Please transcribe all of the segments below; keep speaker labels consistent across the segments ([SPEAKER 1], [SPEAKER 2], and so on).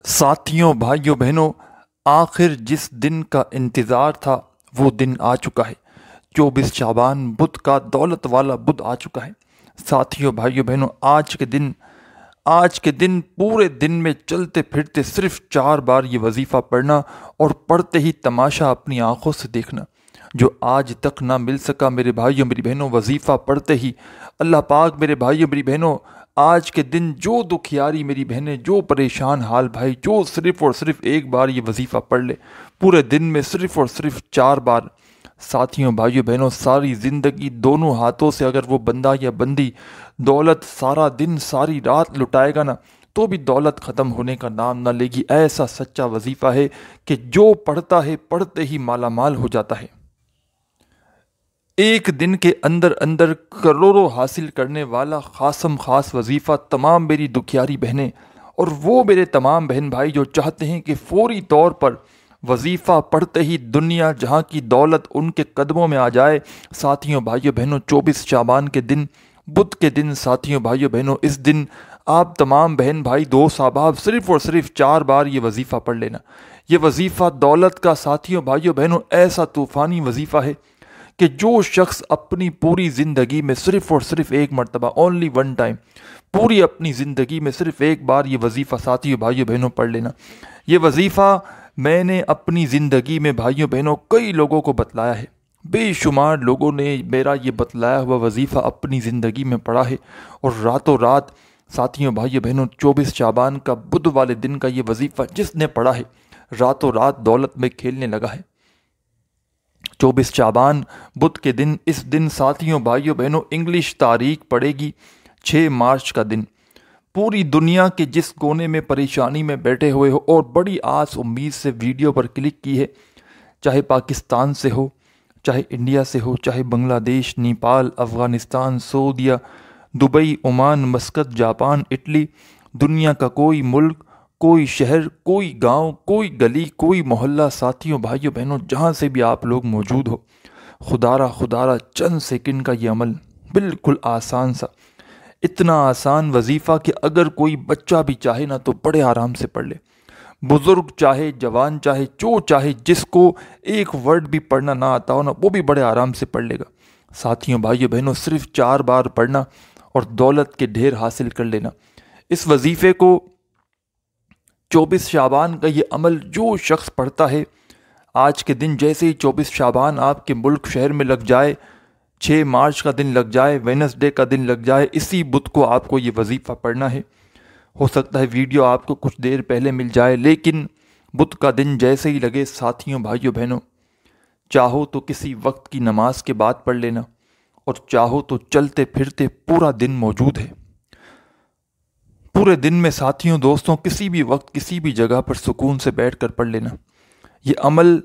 [SPEAKER 1] ساتھیوں بھائیوں بہنوں، آخر جس دن کا انتظار تھا وہ دن آ چکا ہے۔ 24 شعبان بدھ کا دولت والا بدھ آ چکا ہے۔ ساتھیوں بھائیوں بہنوں، آج کے دن پورے دن میں چلتے پھرتے صرف 4 بار یہ وظیفہ پڑھنا اور پڑھتے ہی تماشا اپنی آنکھوں سے دیکھنا، جو آج تک نہ مل سکا میرے بھائیوں میری بہنوں۔ وظیفہ پڑھتے ہی اللہ پاک میرے بھائیوں میری بہنوں، آج کے دن جو دکھیاری میری بہنیں، جو پریشان حال بھائی، جو صرف اور صرف ایک بار یہ وظیفہ پڑھ لے پورے دن میں صرف اور صرف 4 بار۔ ساتھیوں بھائیوں بہنوں، ساری زندگی دونوں ہاتھوں سے اگر وہ بندہ یا بندی دولت سارا دن ساری رات لٹائے گا نا، تو بھی دولت ختم ہونے کا نام نہ لے گی۔ ایسا سچا وظیفہ ہے کہ جو پڑھتا ہے پڑھتے ہی مالا مال ہو جاتا ہے۔ ایک دن کے اندر اندر کروڑوں حاصل کرنے والا خاصم خاص وظیفہ تمام میری دکھیاری بہنیں اور وہ میرے تمام بہن بھائی جو چاہتے ہیں کہ فوری طور پر وظیفہ پڑھتے ہی دنیا جہاں کی دولت ان کے قدموں میں آ جائے۔ ساتھیوں بھائیوں بہنوں، 24 شعبان کے دن، بدھ کے دن، ساتھیوں بھائیوں بہنوں، اس دن آپ تمام بہن بھائی دوست احباب صرف اور صرف 4 بار یہ وظیفہ پڑھ لینا۔ یہ وظیفہ دولت کا ساتھیوں بھائیوں بہنوں ایسا طوفانی وظیفہ ہے کہ جو شخص اپنی پوری زندگی میں صرف اور صرف ایک مرتبہ، اونلی ون ٹائم، پوری اپنی زندگی میں صرف ایک بار یہ وظیفہ ساتھیوں بھائیوں بہنوں پڑھ لینا۔ یہ وظیفہ میں نے اپنی زندگی میں بھائیوں بہنوں کئی لوگوں کو بتلایا ہے، بے شمار لوگوں نے میرا یہ بتلایا ہوا وظیفہ اپنی زندگی میں پڑھا ہے، اور راتوں رات ساتھیوں بھائیوں بہنوں 24 شعبان کا بدھ والے دن کا یہ وظیفہ جس نے پڑھا ہے، راتوں رات دولت میں کھیلنے لگا ہے۔ 24 شعبان بدھ کے دن، اس دن ساتھیوں بھائیوں بہنوں انگلش تاریخ پڑے گی 6 مارچ کا دن۔ پوری دنیا کے جس کونے میں پریشانی میں بیٹھے ہوئے ہو اور بڑی آس امید سے ویڈیو پر کلک کی ہے، چاہے پاکستان سے ہو، چاہے انڈیا سے ہو، چاہے بنگلہ دیش، نیپال، افغانستان، سعودیہ، Dubai, Oman, Muscat, Japan, Italy, دنیا کا کوئی ملک، کوئی شہر، کوئی گاؤں، کوئی گلی، کوئی محلہ، ساتھیوں بھائیوں بہنوں جہاں سے بھی آپ لوگ موجود ہو، خدا را چند سیکنڈ کا یہ عمل بالکل آسان سا، اتنا آسان وظیفہ کہ اگر کوئی بچہ بھی چاہے نا تو بڑے آرام سے پڑھ لے، بزرگ چاہے، جوان چاہے، جو چاہے، جس کو ایک ورڈ بھی پڑھنا نہ آتا ہو نا، وہ بھی بڑے آرام سے پڑھ لے گا۔ ساتھیوں بھائیوں بہنوں، صرف 4 بار پڑھنا اور دولت کے ڈھیر حاصل کر لینا۔ اس وظیفے کو 24 شعبان کا یہ عمل جو شخص پڑھتا ہے، آج کے دن جیسے ہی 24 شعبان آپ کے ملک شہر میں لگ جائے، 6 مارچ کا دن لگ جائے، وینسڈے کا دن لگ جائے، اسی بدھ کو آپ کو یہ وظیفہ پڑھنا ہے۔ ہو سکتا ہے ویڈیو آپ کو کچھ دیر پہلے مل جائے، لیکن بدھ کا دن جیسے ہی لگے ساتھیوں بھائیوں بہنوں، چاہو تو کسی وقت کی نماز کے بعد پڑھ لینا، اور چاہو تو چلتے پھرتے پورا دن موجود ہے۔ پورے دن میں ساتھیوں دوستوں کسی بھی وقت کسی بھی جگہ پر سکون سے بیٹھ کر پڑھ لینا۔ یہ عمل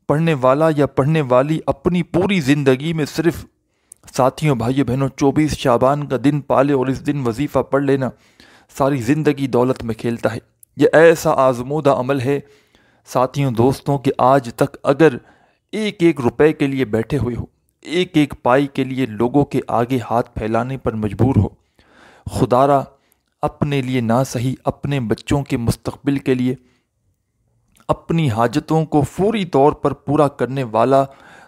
[SPEAKER 1] پڑھنے والا یا پڑھنے والی اپنی پوری زندگی میں صرف ساتھیوں بھائیوں بہنوں 24 شعبان کا دن پالے اور اس دن وظیفہ پڑھ لینا، ساری زندگی دولت میں کھیلتا ہے۔ یہ ایسا آزمودہ عمل ہے ساتھیوں دوستوں کہ آج تک اگر ایک ایک روپے کے لیے بیٹھے ہوئے ہو، ایک ایک پائی کے لیے لوگوں کے آگے ہاتھ پھیلانے پر مجبور ہو، خدا اپنے لیے نہ صحیح، اپنے بچوں کے مستقبل کے لیے، اپنی حاجتوں کو فوری طور پر پورا کرنے والا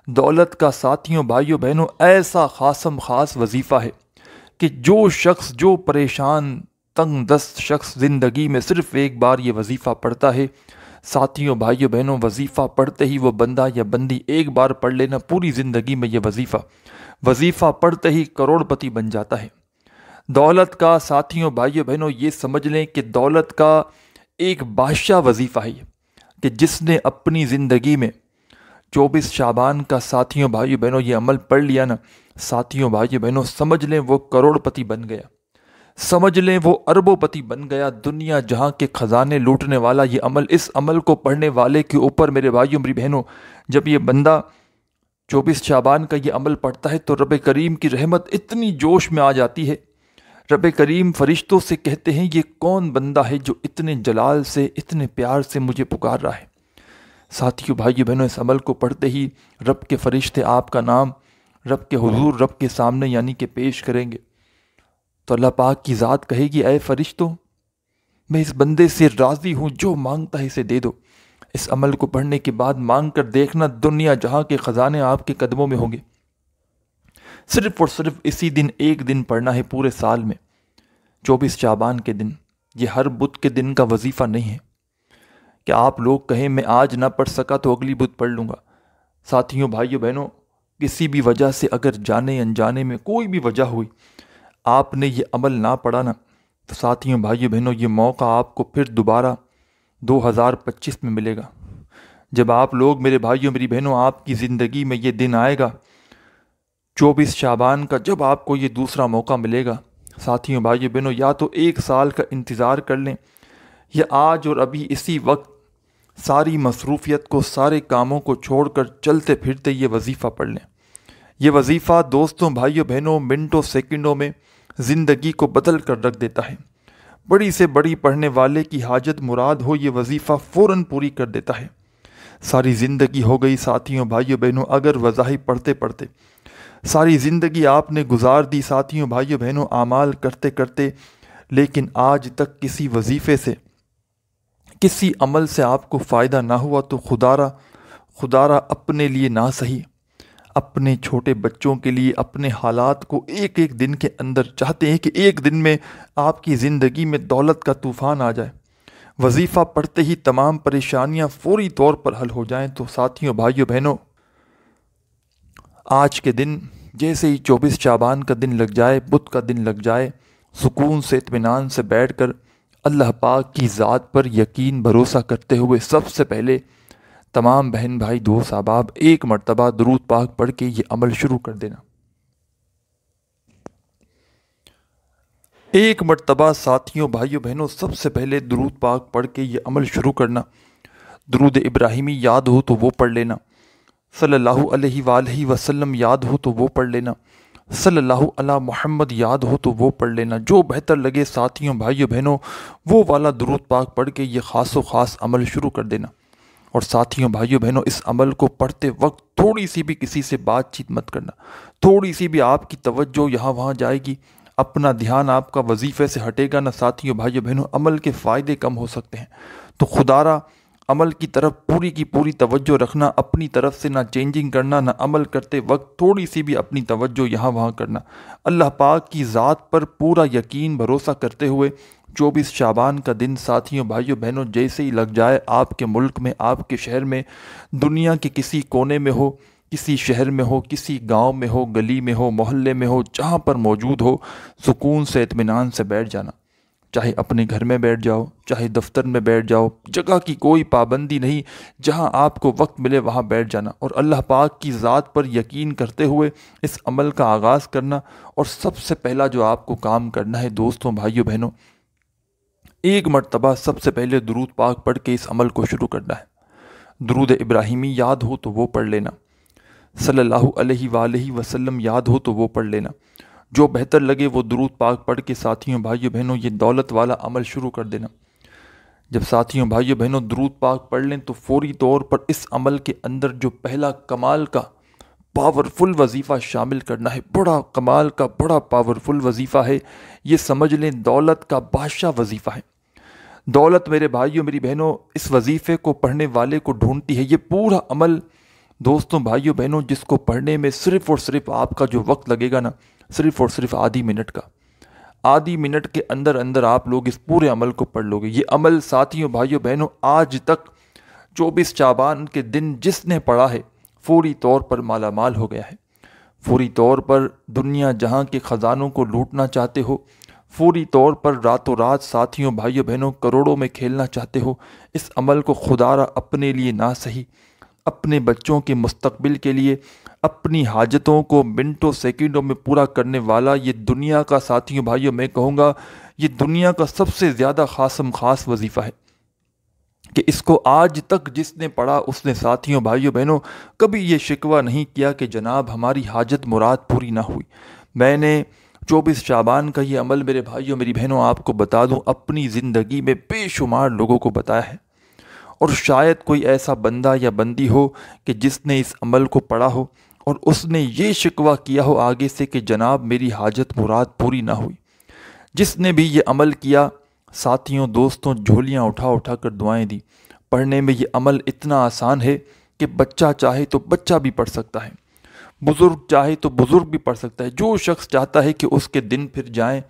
[SPEAKER 1] دولت کا ساتھیوں بھائیوں بہنوں ایسا خاصم خاص وظیفہ ہے کہ جو شخص، جو پریشان تنگ دست شخص زندگی میں صرف ایک بار یہ وظیفہ پڑھتا ہے، ساتھیوں بھائیوں بہنوں وظیفہ پڑھتے ہی وہ بندہ یا بندی ایک بار پڑھ لینا پوری زندگی میں یہ وظیفہ پڑھتے ہی کروڑ پتی بن جاتا ہے۔ دولت کا ساتھیوں بھائیوں بہنوں یہ سمجھ لیں کہ دولت کا ایک بادشاہ وظیفہ ہے یہ، کہ جس نے اپنی زندگی میں 24 شعبان کا ساتھیوں بھائیوں بہنوں یہ عمل پڑھ لیا نا، ساتھیوں بھائیوں بہنوں سمجھ لیں وہ کروڑ پتی بن گیا، سمجھ لیں وہ اربوں پتی بن گیا، دنیا جہاں کے خزانے لوٹنے والا یہ عمل، اس عمل کو پڑھنے والے کے اوپر میرے بھائیوں میری بہنوں، جب یہ بندہ 24 شعبان کا یہ عمل پڑھتا ہے تو رب کریم کی رحمت اتنی جوش میں آ جاتی ہے، رب کریم فرشتوں سے کہتے ہیں یہ کون بندہ ہے جو اتنے جلال سے، اتنے پیار سے مجھے پکار رہا ہے۔ ساتھیوں بھائیوں بہنوں، اس عمل کو پڑھتے ہی رب کے فرشتے آپ کا نام رب کے حضور، رب کے سامنے یعنی کہ پیش کریں گے، تو اللہ پاک کی ذات کہے گی اے فرشتوں، میں اس بندے سے راضی ہوں، جو مانگتا ہے اسے دے دو۔ اس عمل کو پڑھنے کے بعد مانگ کر دیکھنا، دنیا جہاں کے خزانے آپ کے قدموں میں ہوں گے۔ صرف اور صرف اسی دن ایک دن پڑھنا ہے پورے سال میں، 24 شعبان کے دن۔ یہ ہر بدھ کے دن کا وظیفہ نہیں ہے کہ آپ لوگ کہیں میں آج نہ پڑھ سکا تو اگلی بدھ پڑھ لوں گا۔ ساتھیوں، بھائیوں، بہنوں، کسی بھی وجہ سے اگر جانے انجانے میں کوئی بھی وجہ ہوئی آپ نے یہ عمل نہ پڑھا نا، تو ساتھیوں، بھائیوں، بہنوں، یہ موقع آپ کو پھر دوبارہ 2025 میں ملے گا۔ جب آپ لوگ، میرے بھائیوں، میری بہنوں، آپ کی زندگی میں یہ دن آئے گا 24 شعبان کا، جب آپ کو یہ دوسرا موقع ملے گا، ساتھیوں، بھائیوں، بہنوں، یا تو 1 سال کا انتظار کر لیں، یا آج اور ابھی اسی وقت ساری مصروفیت کو، سارے کاموں کو چھوڑ کر چلتے پھرتے یہ وظیفہ پڑھ لیں۔ یہ وظیفہ دوستوں، بھائیوں، بہنوں، منٹوں سیکنڈوں میں زندگی کو بدل کر رکھ دیتا ہے۔ بڑی سے بڑی پڑھنے والے کی حاجت مراد ہو، یہ وظیفہ فوراً پوری کر دیتا ہے۔ ساری زندگی ہو گئی ساتھیوں، بھائیوں، بہنوں، اگر وظائف پڑھتے پڑھتے ساری زندگی آپ نے گزار دی ساتھیوں، بھائیوں، بہنوں، اعمال کرتے کرتے، لیکن آج تک کسی وظیفے سے، کسی عمل سے آپ کو فائدہ نہ ہوا، تو خدارہ اپنے لیے نہ سہی، اپنے چھوٹے بچوں کے لیے اپنے حالات کو ایک ایک دن کے اندر چاہتے ہیں کہ ایک دن میں آپ کی زندگی میں دولت کا طوفان آ جائے، وظیفہ پڑھتے ہی تمام پریشانیاں فوری طور پر حل ہو جائیں۔ تو ساتھیوں، بھائیوں، بہنوں، آج کے دن جیسے ہی 24 شعبان کا دن لگ جائے، بدھ کا دن لگ جائے، سکون سے، اطمینان سے بیٹھ کر اللہ پاک کی ذات پر یقین بھروسہ کرتے ہوئے سب سے پہلے تمام بہن بھائی دوست احباب ایک مرتبہ درود پاک پڑھ کے یہ عمل شروع کر دینا۔ ایک مرتبہ ساتھیوں، بھائیوں، بہنوں، سب سے پہلے درود پاک پڑھ کے یہ عمل شروع کرنا۔ درود ابراہیمی یاد ہو تو وہ پڑھ لینا، صلی اللہ علیہ وآلہ وسلم یاد ہو تو وہ پڑھ لینا، صلی اللہ علی محمد یاد ہو تو وہ پڑھ لینا۔ جو بہتر لگے ساتھیوں، بھائیوں، بہنوں، وہ والا درود پاک پڑھ کے یہ خاص و خاص عمل شروع کر دینا۔ اور ساتھیوں، بھائیوں، بہنوں، اس عمل کو پڑھتے وقت تھوڑی سی بھی کسی سے بات چیت مت کرنا، تھوڑی سی بھی آپ کی توجہ یہاں وہاں جائے گی، اپنا دھیان آپ کا وظیفے سے ہٹے گا نا، ساتھیوں، بھائیوں، بہنوں، عمل کے فائدے کم ہو سکتے ہیں۔ تو خدارہ عمل کی طرف پوری کی پوری توجہ رکھنا، اپنی طرف سے نہ چینجنگ کرنا، نہ عمل کرتے وقت تھوڑی سی بھی اپنی توجہ یہاں وہاں کرنا، اللہ پاک کی ذات پر پورا یقین بھروسہ کرتے ہوئے 24 شعبان کا دن ساتھیوں، بھائیوں، بہنوں، جیسے ہی لگ جائے، آپ کے ملک میں، آپ کے شہر میں، دنیا کے کسی کونے میں ہو، کسی شہر میں ہو، کسی گاؤں میں ہو، گلی میں ہو، محلے میں ہو، جہاں پر موجود ہو، سکون سے، اطمینان سے بیٹھ جانا۔ چاہے اپنے گھر میں بیٹھ جاؤ، چاہے دفتر میں بیٹھ جاؤ، جگہ کی کوئی پابندی نہیں، جہاں آپ کو وقت ملے وہاں بیٹھ جانا، اور اللہ پاک کی ذات پر یقین کرتے ہوئے اس عمل کا آغاز کرنا۔ اور سب سے پہلا جو آپ کو کام کرنا ہے دوستوں، بھائیوں، بہنوں، ایک مرتبہ سب سے پہلے درود پاک پڑھ کے اس عمل کو شروع کرنا ہے۔ درود ابراہیمی یاد ہو تو وہ پڑھ لینا، صلی اللہ علیہ وآلہ وسلم یاد ہو تو وہ پڑھ لینا۔ جو بہتر لگے وہ درود پاک پڑھ کے ساتھیوں، بھائیوں، بہنوں، یہ دولت والا عمل شروع کر دینا۔ جب ساتھیوں، بھائیوں، بہنوں، درود پاک پڑھ لیں تو فوری طور پر اس عمل کے اندر جو پہلا کمال کا پاورفل وظیفہ شامل کرنا ہے، بڑا کمال کا، بڑا پاورفل وظیفہ ہے، یہ سمجھ لیں دولت کا بادشاہ وظیفہ ہے۔ دولت، میرے بھائیوں، میری بہنوں، اس وظیفے کو پڑھنے والے کو ڈھونڈتی ہے۔ یہ پورا عمل دوستوں، بھائیوں، بہنوں، جس کو پڑھنے میں صرف اور صرف آپ کا جو وقت لگے گا نا، صرف اور صرف آدھی منٹ کا، آدھی منٹ کے اندر اندر آپ لوگ اس پورے عمل کو پڑھ لو گے۔ یہ عمل ساتھیوں، بھائیوں، بہنوں، آج تک 24 شعبان کے دن جس نے پڑھا ہے فوری طور پر مالا مال ہو گیا ہے۔ فوری طور پر دنیا جہاں کے خزانوں کو لوٹنا چاہتے ہو، فوری طور پر راتوں رات ساتھیوں، بھائیوں، بہنوں، کروڑوں میں کھیلنا چاہتے ہو، اس عمل کو خدارہ اپنے لیے نہ سہی، اپنے بچوں کے مستقبل کے لیے، اپنی حاجتوں کو منٹوں سیکنڈوں میں پورا کرنے والا یہ دنیا کا، ساتھیوں، بھائیوں، میں کہوں گا یہ دنیا کا سب سے زیادہ خاص وظیفہ ہے کہ اس کو آج تک جس نے پڑھا اس نے، ساتھیوں، بھائیوں، بہنوں، کبھی یہ شکوہ نہیں کیا کہ جناب ہماری حاجت مراد پوری نہ ہوئی۔ میں نے 24 شعبان کا یہ عمل، میرے بھائیوں، میری بہنوں، آپ کو بتا دوں، اپنی زندگی میں بے شمار لوگوں کو بتایا ہے، اور شاید کوئی ایسا بندہ یا بندی ہو کہ جس نے اس عمل کو پڑھا ہو اور اس نے یہ شکوہ کیا ہو آگے سے کہ جناب میری حاجت مراد پوری نہ ہوئی۔ جس نے بھی یہ عمل کیا، ساتھیوں دوستوں جھولیاں اٹھا اٹھا کر دعائیں دی۔ پڑھنے میں یہ عمل اتنا آسان ہے کہ بچہ چاہے تو بچہ بھی پڑھ سکتا ہے، بزرگ چاہے تو بزرگ بھی پڑھ سکتا ہے۔ جو شخص چاہتا ہے کہ اس کے دن پھر جائیں،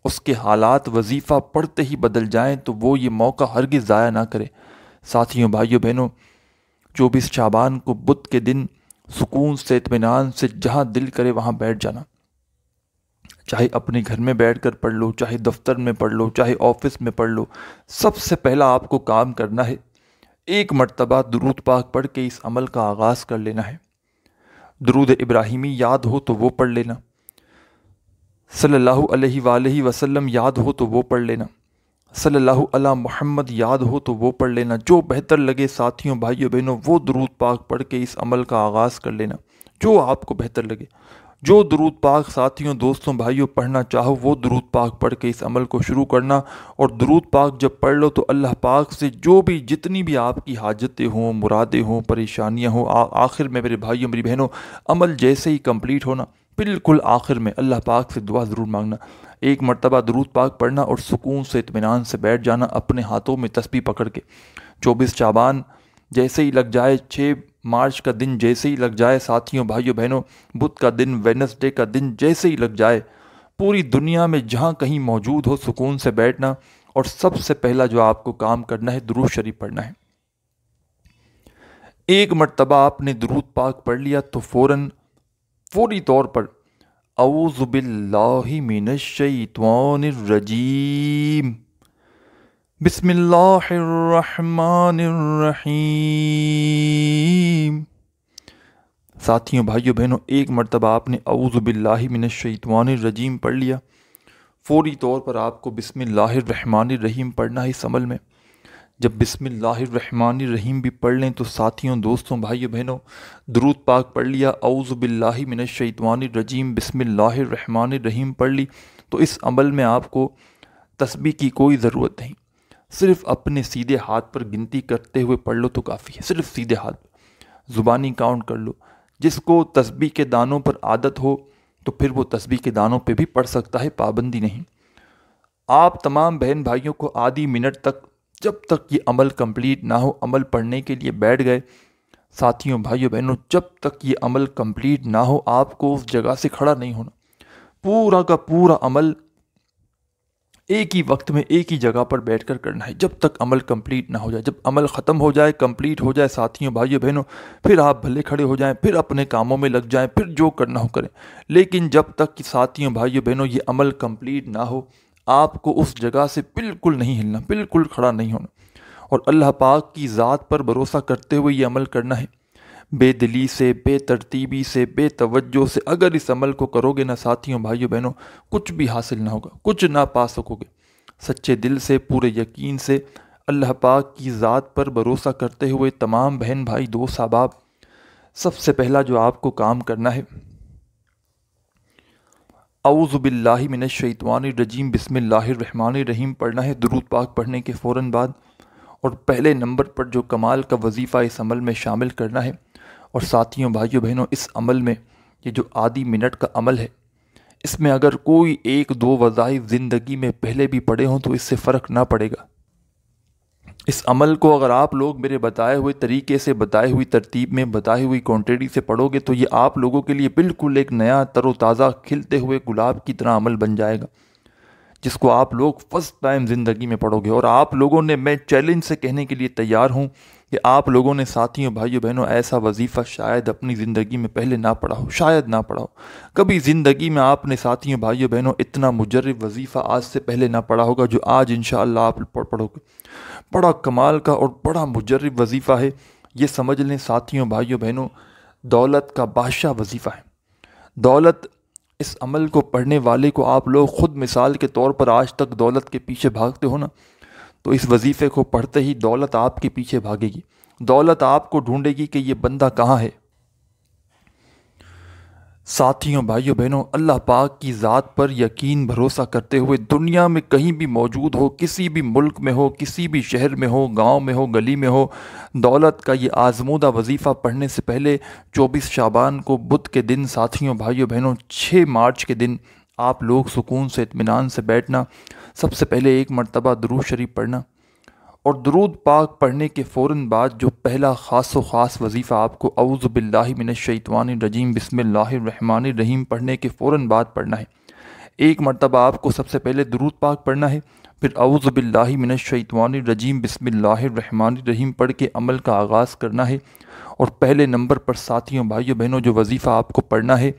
[SPEAKER 1] اس کے حالات وظیفہ پڑھتے ہی بدل جائیں، تو وہ یہ موقع ہرگز ضائع نہ کرے۔ ساتھیوں بھائیوں بہنوں، 24 شعبان کو بدھ کے دن سکون سے اطمینان سے جہاں دل کرے وہاں بیٹھ جانا، چاہے اپنے گھر میں بیٹھ کر پڑھ لو، چاہے دفتر میں پڑھ لو، چاہے آفس میں پڑھ لو۔ سب سے پہلا آپ کو کام کرنا ہے، ایک مرتبہ درود پاک پڑھ کے اس عمل کا آغاز کر لینا ہے۔ درود ابراہیمی یاد ہو تو وہ پڑھ لینا، صلی اللہ علیہ وآلہ وسلم یاد ہو تو وہ پڑھ لینا، صلی اللہ علی محمد یاد ہو تو وہ پڑھ لینا۔ جو بہتر لگے ساتھیوں بھائیوں بہنوں، وہ درود پاک پڑھ کے اس عمل کا آغاز کر لینا، جو آپ کو بہتر لگے۔ جو درود پاک ساتھیوں دوستوں بھائیوں پڑھنا چاہو، وہ درود پاک پڑھ کے اس عمل کو شروع کرنا۔ اور درود پاک جب پڑھ لو تو اللہ پاک سے جو بھی جتنی بھی آپ کی حاجتیں ہوں، مرادیں ہوں، پریشانیاں ہوں، آخر میں میرے بھائیوں میری بہنوں، عمل جیسے ہی کمپلیٹ ہونا، بالکل آخر میں اللہ پاک سے دعا ضرور مانگنا۔ ایک مرتبہ درود پاک پڑھنا اور سکون سے اطمینان سے بیٹھ جانا اپنے ہاتھوں میں تسبیح پکڑ کے۔ 24 شعبان جیسے ہی لگ جائے، 6 مارچ کا دن جیسے ہی لگ جائے ساتھیوں بھائیوں بہنوں، بدھ کا دن، ویڈنسڈے کا دن جیسے ہی لگ جائے، پوری دنیا میں جہاں کہیں موجود ہو سکون سے بیٹھنا، اور سب سے پہلا جو آپ کو کام کرنا ہے درود شریف پڑھنا ہے۔ ایک مرتبہ آپ نے درود پاک پڑھ لیا تو فوری طور پر اعوذ باللہ من الشیطان الرجیم، بسم اللہ الرحمن الرحیم۔ ساتھیوں بھائیوں بہنوں، ایک مرتبہ آپ نے اعوذ باللہ من الشیطان الرجیم پڑھ لیا، فوری طور پر آپ کو بسم اللہ الرحمن الرحیم پڑھنا ہے اس عمل میں۔ جب بسم اللہ الرحمن الرحیم بھی پڑھ لیں تو ساتھیوں دوستوں بھائیوں بہنوں، درود پاک پڑھ لیا، اعوذ باللہ من الشیطان الرجیم، بسم اللہ الرحمن الرحیم پڑھ لی، تو اس عمل میں آپ کو تسبیح کی کوئی ضرورت نہیں، صرف اپنے سیدھے ہاتھ پر گنتی کرتے ہوئے پڑھ لو تو کافی ہے، صرف سیدھے ہاتھ پر زبانی کاؤنٹ کر لو۔ جس کو تسبیح کے دانوں پر عادت ہو تو پھر وہ تسبیح کے دانوں پہ بھی پڑھ سکتا ہے، پابندی نہیں۔ آپ تمام بہن بھائیوں کو آدھی منٹ تک، جب تک یہ عمل کمپلیٹ نہ ہو، عمل پڑھنے کے لیے بیٹھ گئے ساتھیوں بھائیوں بہنوں، جب تک یہ عمل کمپلیٹ نہ ہو آپ کو اس جگہ سے کھڑا نہیں ہونا۔ پورا کا پورا عمل ایک ہی وقت میں ایک ہی جگہ پر بیٹھ کر کرنا ہے، جب تک عمل کمپلیٹ نہ ہو جائے۔ جب عمل ختم ہو جائے، کمپلیٹ ہو جائے ساتھیوں بھائیوں بہنوں، پھر آپ بھلے کھڑے ہو جائیں، پھر اپنے کاموں میں لگ جائیں، پھر جو کرنا ہو کریں، لیکن جب تک کہ ساتھیوں بھائیوں بہنوں یہ عمل کمپلیٹ نہ ہو، آپ کو اس جگہ سے بالکل نہیں ہلنا، بالکل کھڑا نہیں ہونا، اور اللہ پاک کی ذات پر بھروسہ کرتے ہوئے یہ عمل کرنا ہے۔ بے دلی سے، بے ترتیبی سے، بے توجہ سے اگر اس عمل کو کرو گے نا ساتھیوں بھائیوں بہنوں، کچھ بھی حاصل نہ ہوگا، کچھ نہ پا سکو گے۔ سچے دل سے، پورے یقین سے، اللہ پاک کی ذات پر بھروسہ کرتے ہوئے تمام بہن بھائی دوست احباب، سب سے پہلا جو آپ کو کام کرنا ہے، اعوذ باللہ من الشیطان الرجیم، بسم اللہ الرحمن الرحیم پڑھنا ہے درود پاک پڑھنے کے فوراً بعد۔ اور پہلے نمبر پر جو کمال کا وظیفہ اس عمل میں شامل کرنا ہے، اور ساتھیوں بھائیوں بہنوں اس عمل میں یہ جو آدھی منٹ کا عمل ہے، اس میں اگر کوئی ایک دو وظائف زندگی میں پہلے بھی پڑے ہوں تو اس سے فرق نہ پڑے گا۔ اس عمل کو اگر آپ لوگ میرے بتائے ہوئے طریقے سے، بتائی ہوئی ترتیب میں، بتائی ہوئی کوانٹٹی سے پڑھو گے تو یہ آپ لوگوں کے لیے بالکل ایک نیا تر و تازہ کھلتے ہوئے گلاب کی طرح عمل بن جائے گا، جس کو آپ لوگ فرسٹ ٹائم زندگی میں پڑھو گے۔ اور آپ لوگوں نے، میں چیلنج سے کہنے کے لیے تیار ہوں کہ آپ لوگوں نے ساتھیوں بھائیوں بہنوں ایسا وظیفہ شاید اپنی زندگی میں پہلے نہ پڑھا ہو، شاید نہ پڑھا ہو کبھی زندگی میں۔ آپ نے ساتھیوں بھائیوں بہنوں اتنا مجرب وظیفہ آج سے پہلے نہ پڑھا ہوگا جو آج انشاءاللہ آپ پڑھو گے۔ بڑا کمال کا اور بڑا مجرب وظیفہ ہے، یہ سمجھ لیں ساتھیوں بھائیوں بہنوں، دولت کا بادشاہ وظیفہ ہے۔ دولت، اس عمل کو پڑھنے والے کو آپ لوگ خود مثال کے طور پر آج تک دولت کے پیچھے بھاگتے ہو نا، تو اس وظیفے کو پڑھتے ہی دولت آپ کے پیچھے بھاگے گی، دولت آپ کو ڈھونڈے گی کہ یہ بندہ کہاں ہے۔ ساتھیوں بھائیوں بہنوں، اللہ پاک کی ذات پر یقین بھروسہ کرتے ہوئے دنیا میں کہیں بھی موجود ہو، کسی بھی ملک میں ہو، کسی بھی شہر میں ہو، گاؤں میں ہو، گلی میں ہو، دولت کا یہ آزمودہ وظیفہ پڑھنے سے پہلے 24 شعبان کو بدھ کے دن ساتھیوں بھائیوں بہنوں 6 مارچ کے دن آپ لوگ سکون سے اطمینان سے بیٹھنا، سب سے پہلے ایک مرتبہ درود شریف پڑھنا، اور درود پاک پڑھنے کے فوراً بعد جو پہلا خاص و خاص وظیفہ آپ کو اعوذ باللہ من الشیطان الرجیم بسم اللہ الرحمن الرحیم پڑھنے کے فوراً بعد پڑھنا ہے۔ ایک مرتبہ آپ کو سب سے پہلے درود پاک پڑھنا ہے، پھر اعوذ باللہ من الشیطان الرجیم بسم اللہ الرحمن الرحیم پڑھ کے عمل کا آغاز کرنا ہے۔ اور پہلے نمبر پر ساتھیوں بھائیوں بہنوں جو وظیفہ آپ کو پڑھنا ہے،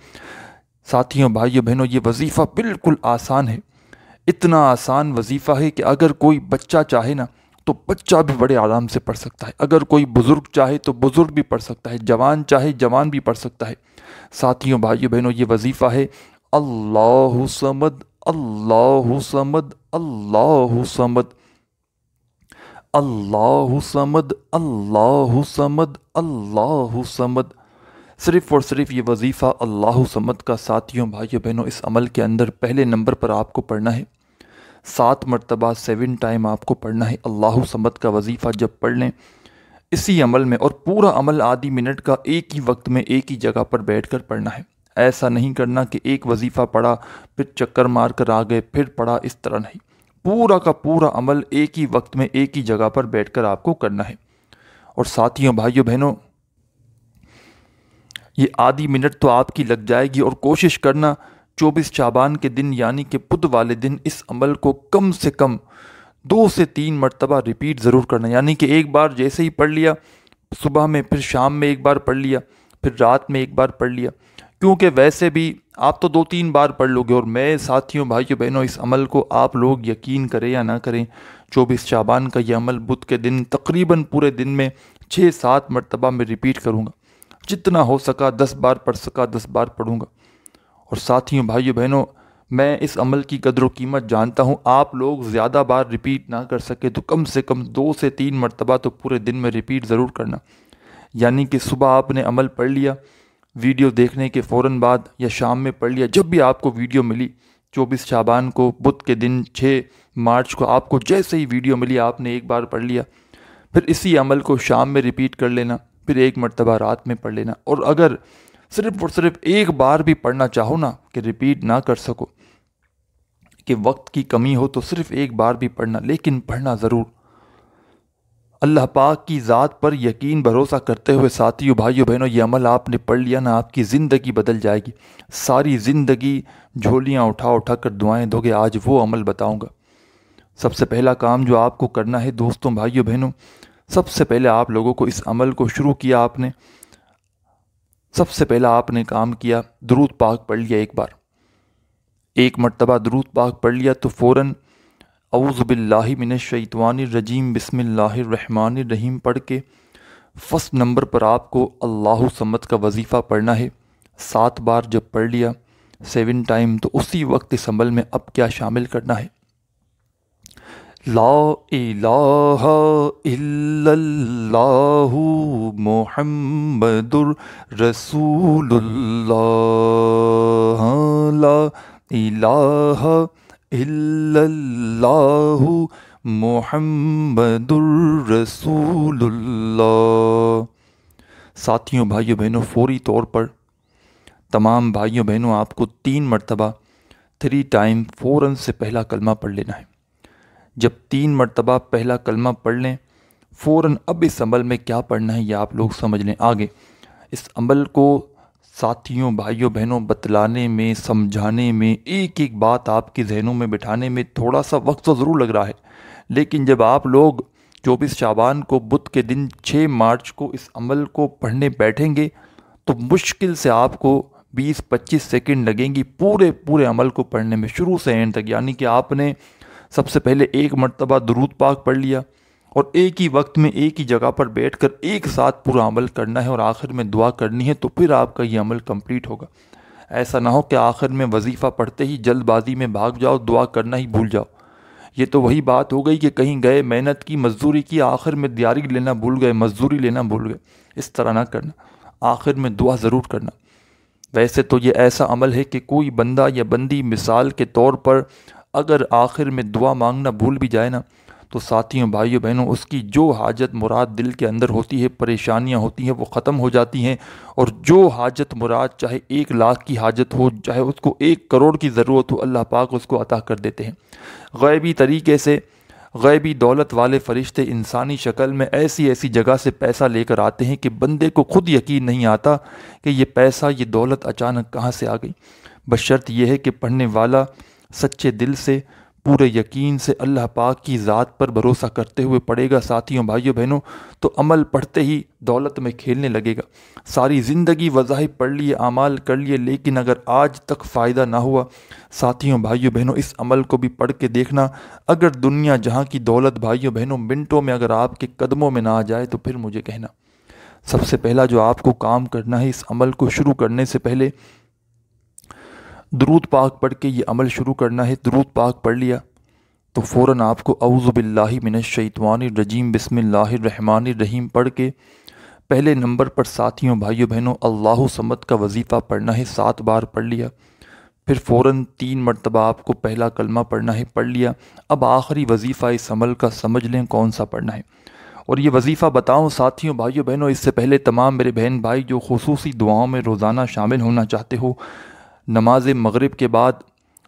[SPEAKER 1] ساتھیوں بھائیوں بہنوں یہ وظیفہ بالکل آسان ہے، اتنا آسان وظیفہ ہے کہ اگر کوئی بچہ چاہے نا تو بچہ بھی بڑے آرام سے پڑھ سکتا ہے، اگر کوئی بزرگ چاہے تو بزرگ بھی پڑھ سکتا ہے، جوان چاہے جوان بھی پڑھ سکتا ہے۔ ساتھیوں بھائیوں بہنوں یہ وظیفہ ہے اللہ صمد اللہ صمد اللہ صمد اللہ صمد اللہ صمد اللہ صمد۔ صرف اور صرف یہ وظیفہ اللہ صمد کا ساتھیوں بھائیوں بہنوں اس عمل کے اندر پہلے نمبر پر آپ کو پڑھنا ہے، 7 مرتبہ 7 ٹائم آپ کو پڑھنا ہے۔ اللہ صمد کا وظیفہ جب پڑھ لیں اسی عمل میں، اور پورا عمل آدھی منٹ کا ایک ہی وقت میں ایک ہی جگہ پر بیٹھ کر پڑھنا ہے، ایسا نہیں کرنا کہ ایک وظیفہ پڑھا پھر چکر مار کر آ گئے پھر پڑھا، اس طرح نہیں، پورا کا پورا عمل ایک ہی وقت میں ایک ہی جگہ پر بیٹھ کر آپ کو کرنا ہے۔ اور ساتھیوں بھائیوں بہنوں یہ آدھی منٹ تو آپ کی لگ جائے گی، اور کوشش کرنا 24 شعبان کے دن یعنی کہ بدھ والے دن اس عمل کو کم سے کم 2 سے 3 مرتبہ ریپیٹ ضرور کرنا، یعنی کہ ایک بار جیسے ہی پڑھ لیا صبح میں، پھر شام میں ایک بار پڑھ لیا، پھر رات میں ایک بار پڑھ لیا، کیونکہ ویسے بھی آپ تو 2-3 بار پڑھ لو گے۔ اور میں ساتھیوں بھائیوں بہنوں اس عمل کو آپ لوگ یقین کریں یا نہ کریں 24 شعبان کا یہ عمل بدھ کے دن تقریباً پورے دن میں 6-7 مرتبہ میں ریپیٹ کروں گا، جتنا ہو سکا 10 بار پڑھ سکا 10 بار پڑھوں گا۔ اور ساتھیوں بھائیوں بہنوں میں اس عمل کی قدر و قیمت جانتا ہوں، آپ لوگ زیادہ بار ریپیٹ نہ کر سکے تو کم سے کم 2 سے 3 مرتبہ تو پورے دن میں ریپیٹ ضرور کرنا، یعنی کہ صبح آپ نے عمل پڑھ لیا ویڈیو دیکھنے کے فوراً بعد، یا شام میں پڑھ لیا، جب بھی آپ کو ویڈیو ملی 24 شعبان کو بدھ کے دن 6 مارچ کو آپ کو جیسے ہی ویڈیو ملی آپ نے ایک بار پڑھ لیا، پھر اسی عمل کو شام میں ریپیٹ کر لینا، پھر ایک مرتبہ رات میں پڑھ لینا۔ اور اگر صرف اور صرف ایک بار بھی پڑھنا چاہو نا کہ ریپیٹ نہ کر سکو کہ وقت کی کمی ہو تو صرف ایک بار بھی پڑھنا، لیکن پڑھنا ضرور۔ اللہ پاک کی ذات پر یقین بھروسہ کرتے ہوئے ساتھیوں بھائیوں بہنوں یہ عمل آپ نے پڑھ لیا نا، آپ کی زندگی بدل جائے گی، ساری زندگی جھولیاں اٹھا اٹھا کر دعائیں دو گے۔ آج وہ عمل بتاؤں گا۔ سب سے پہلا کام جو آپ کو کرنا ہے دوستوں بھائیوں بہنوں، سب سے پہلے آپ لوگوں کو اس عمل کو شروع کیا آپ نے، سب سے پہلا آپ نے کام کیا درود پاک پڑھ لیا، ایک مرتبہ درود پاک پڑھ لیا تو فوراً اعوذ باللہ من الشیطان الرجیم بسم اللہ الرحمن الرحیم پڑھ کے فرسٹ نمبر پر آپ کو اللہ صمد کا وظیفہ پڑھنا ہے 7 بار۔ جب پڑھ لیا 7 ٹائم تو اسی وقت اس عمل میں اب کیا شامل کرنا ہے، لا الہ الا اللہ محمد رسول اللہ، لا الہ الا اللہ محمد رسول اللہ۔ ساتھیوں بھائیوں بہنوں فوری طور پر تمام بھائیوں بہنوں آپ کو 3 مرتبہ 3 ٹائم فوراً سے پہلا کلمہ پڑھ لینا ہے۔ جب 3 مرتبہ پہلا کلمہ پڑھ لیں فوراً اب اس عمل میں کیا پڑھنا ہے یہ آپ لوگ سمجھ لیں۔ آگے اس عمل کو ساتھیوں بھائیوں بہنوں بتلانے میں، سمجھانے میں، ایک ایک بات آپ کے ذہنوں میں بٹھانے میں تھوڑا سا وقت تو ضرور لگ رہا ہے، لیکن جب آپ لوگ 24 شعبان کو بدھ کے دن 6 مارچ کو اس عمل کو پڑھنے بیٹھیں گے تو مشکل سے آپ کو 20-25 سیکنڈ لگیں گی پورے عمل کو پڑھنے میں شروع سے اینڈ تک، یعنی کہ آپ نے سب سے پہلے ایک مرتبہ درود پاک پڑھ لیا اور ایک ہی وقت میں ایک ہی جگہ پر بیٹھ کر ایک ساتھ پورا عمل کرنا ہے اور آخر میں دعا کرنی ہے، تو پھر آپ کا یہ عمل کمپلیٹ ہوگا۔ ایسا نہ ہو کہ آخر میں وظیفہ پڑھتے ہی جلد بازی میں بھاگ جاؤ، دعا کرنا ہی بھول جاؤ۔ یہ تو وہی بات ہو گئی کہ کہیں گئے، محنت کی، مزدوری کی، آخر میں دیاری لینا بھول گئے، مزدوری لینا بھول گئے۔ اس طرح نہ کرنا، آخر میں دعا ضرور کرنا۔ ویسے تو یہ ایسا عمل ہے کہ کوئی بندہ یا بندی مثال کے طور پر اگر آخر میں دعا مانگنا بھول بھی جائے نا تو ساتھیوں بھائیوں بہنوں اس کی جو حاجت مراد دل کے اندر ہوتی ہے، پریشانیاں ہوتی ہیں، وہ ختم ہو جاتی ہیں، اور جو حاجت مراد چاہے 1,00,000 کی حاجت ہو، چاہے اس کو 1 کروڑ کی ضرورت ہو، اللہ پاک اس کو عطا کر دیتے ہیں غیبی طریقے سے۔ غیبی دولت والے فرشتے انسانی شکل میں ایسی ایسی جگہ سے پیسہ لے کر آتے ہیں کہ بندے کو خود یقین نہیں آتا کہ یہ پیسہ، یہ دولت اچانک کہاں سے آ گئی، بشرط یہ ہے کہ پڑھنے والا سچے دل سے، پورے یقین سے اللہ پاک کی ذات پر بھروسہ کرتے ہوئے پڑھے گا ساتھیوں بھائیوں بہنوں، تو عمل پڑھتے ہی دولت میں کھیلنے لگے گا۔ ساری زندگی وظائف پڑھ لیے، اعمال کر لیے، لیکن اگر آج تک فائدہ نہ ہوا، ساتھیوں بھائیوں بہنوں اس عمل کو بھی پڑھ کے دیکھنا۔ اگر دنیا جہاں کی دولت بھائیوں بہنوں منٹوں میں اگر آپ کے قدموں میں نہ آ جائے تو پھر مجھے کہنا۔ سب سے پہلا جو آپ کو کام کرنا ہے، اس عمل کو شروع کرنے سے پہلے درود پاک پڑھ کے یہ عمل شروع کرنا ہے۔ درود پاک پڑھ لیا تو فوراً آپ کو اعوذ باللہ من الشیطان الرجیم بسم اللہ الرحمن الرحیم پڑھ کے پہلے نمبر پر ساتھیوں بھائیوں بہنوں اللہ الصمد کا وظیفہ پڑھنا ہے، 7 بار پڑھ لیا۔ پھر فوراً 3 مرتبہ آپ کو پہلا کلمہ پڑھنا ہے، پڑھ لیا۔ اب آخری وظیفہ اس عمل کا سمجھ لیں کون سا پڑھنا ہے، اور یہ وظیفہ بتاؤں ساتھیوں بھائیوں بہنوں اس سے پہلے تمام میرے بہن بھائی جو خصوصی دعاؤں میں روزانہ شامل ہونا چاہتے ہو، نماز مغرب کے بعد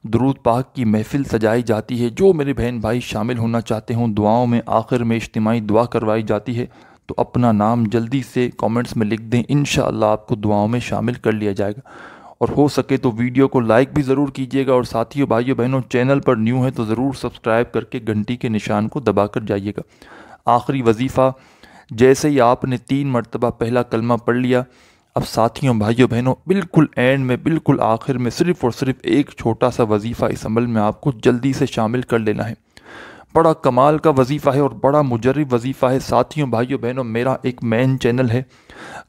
[SPEAKER 1] درود پاک کی محفل سجائی جاتی ہے، جو میرے بہن بھائی شامل ہونا چاہتے ہوں دعاؤں میں آخر میں اجتماعی دعا کروائی جاتی ہے، تو اپنا نام جلدی سے کامنٹس میں لکھ دیں، انشاءاللہ آپ کو دعاؤں میں شامل کر لیا جائے گا۔ اور ہو سکے تو ویڈیو کو لائک بھی ضرور کیجیے گا، اور ساتھیوں بھائیوں بہنوں چینل پر نیو ہے تو ضرور سبسکرائب کر کے گھنٹی کے نشان کو دبا کر جائیے گا۔ آخری وظیفہ جیسے ہی آپ نے 3 مرتبہ پہلا کلمہ پڑھ لیا، اب ساتھیوں بھائیوں بہنوں بالکل اینڈ میں، بالکل آخر میں صرف اور صرف ایک چھوٹا سا وظیفہ اس عمل میں آپ کو جلدی سے شامل کر لینا ہے۔ بڑا کمال کا وظیفہ ہے اور بڑا مجرب وظیفہ ہے ساتھیوں بھائیوں بہنوں۔ میرا ایک مین چینل ہے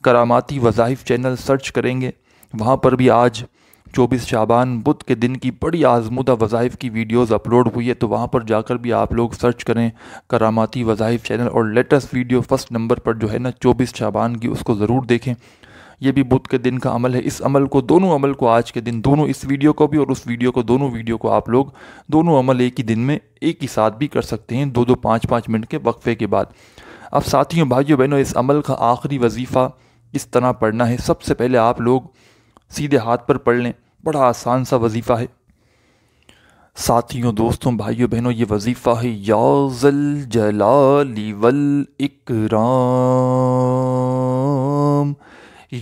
[SPEAKER 1] کراماتی وظائف چینل، سرچ کریں گے وہاں پر بھی آج 24 شعبان بدھ کے دن کی بڑی آزمودہ وظائف کی ویڈیوز اپلوڈ ہوئی ہے، تو وہاں پر جا کر بھی آپ لوگ سرچ کریں کراماتی وظائف چینل، اور لیٹسٹ ویڈیو فرسٹ نمبر پر جو ہے نا 24 شعبان کی، اس کو ضرور دیکھیں۔ یہ بھی بدھ کے دن کا عمل ہے۔ اس عمل کو، دونوں عمل کو آج کے دن، دونوں اس ویڈیو کو بھی اور اس ویڈیو کو، دونوں ویڈیو کو آپ لوگ دونوں عمل ایک ہی دن میں ایک ہی ساتھ بھی کر سکتے ہیں، 2-2 5-5 منٹ کے وقفے کے بعد۔ اب ساتھیوں بھائیوں بہنوں اس عمل کا آخری وظیفہ اس طرح پڑھنا ہے۔ سب سے پہلے آپ لوگ سیدھے ہاتھ پر پڑھ لیں، بڑا آسان سا وظیفہ ہے ساتھیوں دوستوں بھائیوں بہنوں، یہ وظیفہ ہے یا ذل جلال والاکرام،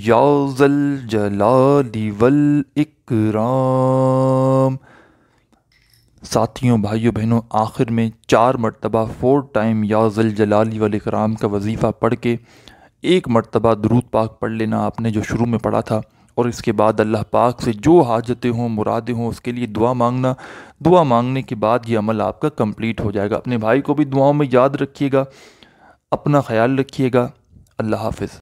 [SPEAKER 1] یا ذل جلال والاکرام۔ ساتھیوں بھائیوں بہنوں آخر میں 4 مرتبہ 4 ٹائم یا ذل جلال والاکرام کا وظیفہ پڑھ کے 1 مرتبہ درود پاک پڑھ لینا آپ نے جو شروع میں پڑھا تھا، اور اس کے بعد اللہ پاک سے جو حاجتیں ہوں، مرادیں ہوں، اس کے لیے دعا مانگنا۔ دعا مانگنے کے بعد یہ عمل آپ کا کمپلیٹ ہو جائے گا۔ اپنے بھائی کو بھی دعاؤں میں یاد رکھیے گا، اپنا خیال رکھیے گا۔ اللہ حافظ۔